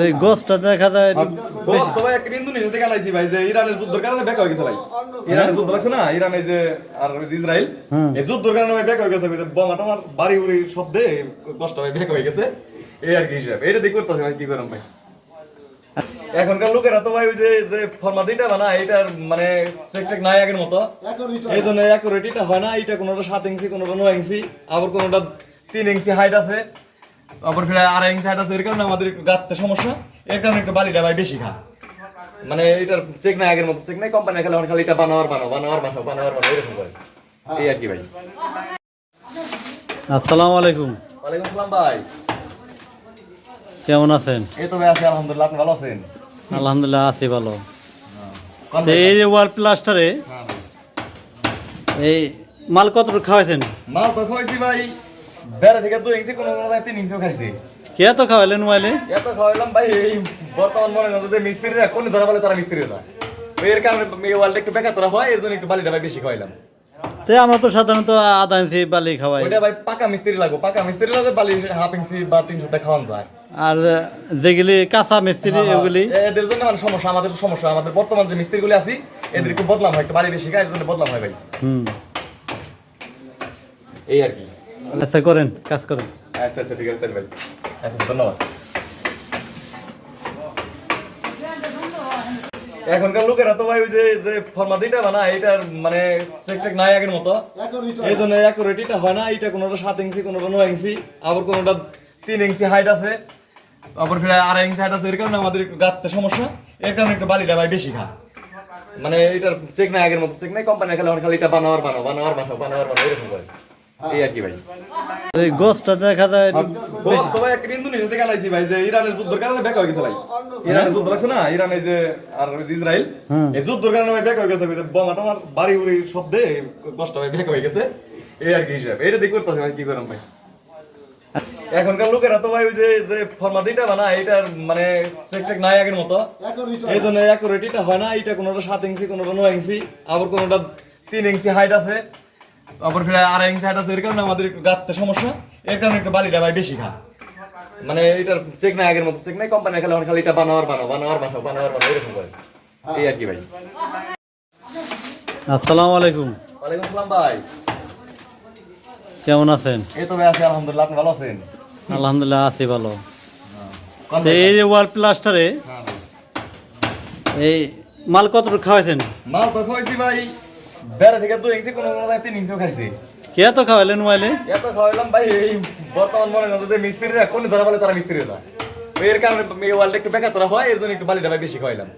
এই গোস্টটা দেখা যায় গোস্ত ভাই একটা ইন্দোনেশিয়া থেকে আনাইছি ভাই, যে ইরানের যুদ্ধের কারণে বেক হয়ে গেছে ভাই। ইরানের যুদ্ধ লাগছে না, ইরানে যে আর ইসরায়েল, এই যুদ্ধের কারণে ভাই বেক হয়ে গেছে। বোমা টমার বাড়ি উড়ি শব্দে গোস্ত ভাই বেক হয়ে গেছে। এই আর কি হিসাব, এটা দিয়ে করতেছে ভাই, কি করলাম ভাই। এখনকার লোকেরা তো ভাই ওই যে ফর্মা দিটা বানা, এটার মানে চেক টেক নাই আগের মতো, এই জন্য অ্যাকুরেটিটা হয় না। এটা কোনোটা 7 ইঞ্চি, কোনোটা 9 ইঞ্চি, আবার কোনোটা 3 ইঞ্চি হাইট আছে, আবার ফিরে 2.5 ইঞ্চি হাইট আছে। এর কারণে আমাদের গাঁথতে সমস্যা, এর কারণে একটু বালিটা ভাই বেশি খা। মানে এটার চেক নাই আগের মতো, চেক নাই কোম্পানি খালি এটা বানাওয়ার এরকম করে। এই আর কি ভাই। আসসালামু আলাইকুম। ওয়ালাইকুম আসসালাম ভাই, কেমন আছেন? এই তো ভাই আছি আলহামদুলিল্লাহ, আপনি ভালো আছেন? আলহামদুলিল্লাহ আছি ভালো। কোন তো এই যে ওয়াল প্লাস্টারে হ্যাঁ এই মাল কতটুকু খাওয়াইছেন? মাল তো খাইছি ভাই, বেড়া থেকে 2 ইঞ্চি, কোনো 3 ইঞ্চিও খাইছি। কে তো খাওয়াইলেন ওয়ালে? এত খাওয়াইলাম ভাই, এই বর্তমান মনে না যে মিস্ত্রিরা কোন ধরা বলে তারা মিস্ত্রি যায়, এর কারণে এই ওয়ালটা একটু বেকার তোরা হয়, এর জন্য একটু বালিটা ভাই বেশি খাওয়াইলাম। তো আমরা তো সাধারণত আধা ইঞ্চি বালি খাওয়াই, ওইটা ভাই পাকা মিস্ত্রি লাগবে, পাকা মিস্ত্রি লাগবে বালি 1/2 ইঞ্চি বা 300 খাওয়ান যায়। আর যেগুলি কাঁচা মিস্ত্রি ওগুলি এদের জন্য মানে সমস্যা, আমাদের সমস্যা, আমাদের বর্তমান যে মিস্ত্রিগুলি আছি এদের একটু বদলাম হয়, একটু বালি বেশি খায়, এর জন্য বদলাম হয় ভাই। এই আর কি। আচ্ছা করেন, কাজ করেন। আচ্ছা আচ্ছা ঠিক আছে তাহলে ভাই, আচ্ছা ধন্যবাদ। এখনকার লোকেরা তো ভাই ওই যে ফর্মা দিটা বানা, এটার মানে চেক টেক নাই আগের মতো, এই জন্য অ্যাকুরেটিটা হয় না। এটা কোনোটা 7 ইঞ্চি, কোনোটা 9 ইঞ্চি, আবার কোনোটা 3 ইঞ্চি হাইট আছে, আবার ফিরে 2.5 ইঞ্চি হাইট আছে। এর কারণে আমাদের একটু গাঁথতে সমস্যা, এর কারণে একটু বালিটা ভাই বেশি খা। মানে এটার চেক নাই আগের মতো, চেক নাই কোম্পানি খালি এটা বানাওয়ার এরকম করে। এই আর কি ভাই। এই গোস্টটা দেখা যায় গোস্ত ভাই একটা ইন্দোনেশিয়া থেকে আনাইছি ভাই, যে ইরানের যুদ্ধের কারণে বেক হয়ে গেছে ভাই। ইরানের যুদ্ধ লাগছে না, ইরানে যে আর ইসরায়েল, এই যুদ্ধের কারণে ভাই বেক হয়ে গেছে। বোমা টমার বাড়ি উড়ি শব্দে গোস্ত ভাই বেক হয়ে গেছে। এই আর কি হিসাব, এটা দিয়ে করতেছে ভাই, কি করলাম ভাই। এখনকার লোকেরা তো ভাই ওই যে ফর্মা দিটা বানা, এটার মানে চেক টেক নাই আগের মতো, এই জন্য অ্যাকুরেটিটা হয় না। এটা কোনোটা 7 ইঞ্চি, কোনোটা 9 ইঞ্চি, আবার কোনোটা 3 ইঞ্চি হাইট আছে, আবার ফিরে 2.5 ইঞ্চি হাইট আছে। এর কারণে আমাদের একটু গাঁথতে সমস্যা, এর কারণে একটু বালিটা ভাই বেশি খা। মানে এটার চেক নাই আগের মতো, চেক নাই কোম্পানি খালি এটা বানাওয়ার এরকম করে। এই আর কি ভাই। আসসালামু আলাইকুম। ওয়ালাইকুম আসসালাম ভাই, কেমন আছেন? এই তো ভাই আছি আলহামদুলিল্লাহ, আপনি ভালো আছেন? আলহামদুলিল্লাহ আছি ভালো। কোন তো এই যে ওয়াল প্লাস্টারে হ্যাঁ এই মাল কতটুকু খাওয়াইছেন? মাল তো খাইছি ভাই, বেড়া থেকে 2 ইঞ্চি, কোনো 3 ইঞ্চিও খাইছি। কে তো খাওয়াইলেন ওয়ালে? এত খাওয়াইলাম ভাই, এই বর্তমান মনে না যে মিস্ত্রিরা কোন ধরা বলে তারা মিস্ত্রি যায়, এর কারণে এই ওয়ালটা একটু বেকার তোরা হয়, এর জন্য একটু বালিটা ভাই বেশি খাওয়াইলাম।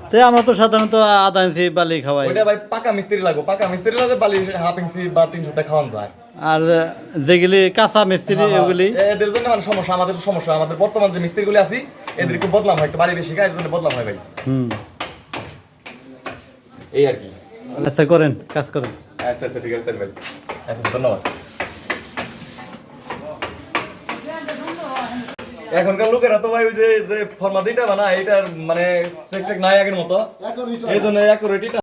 তো আমরা তো সাধারণত আধা ইঞ্চি বালি খাওয়াই, ওইটা ভাই পাকা মিস্ত্রি লাগবে, পাকা মিস্ত্রি লাগবে বালি 1/2 ইঞ্চি বা 300 খাওয়ান যায়। আর যেগুলি কাঁচা মিস্ত্রি ওগুলি এদের জন্য মানে সমস্যা, আমাদের সমস্যা, আমাদের বর্তমান যে মিস্ত্রিগুলি আছি এদের একটু বদলাম হয়, একটু বালি বেশি খায়, এর জন্য বদলাম হয় ভাই। এই আর কি। আচ্ছা করেন, কাজ করেন। আচ্ছা আচ্ছা ঠিক আছে তাহলে ভাই, আচ্ছা ধন্যবাদ। এখনকার লোকেরা তো ভাই ওই যে ফর্মা দিটা বানা, এটার মানে চেক টেক নাই আগের মতো, এই জন্য অ্যাকুরেটিটা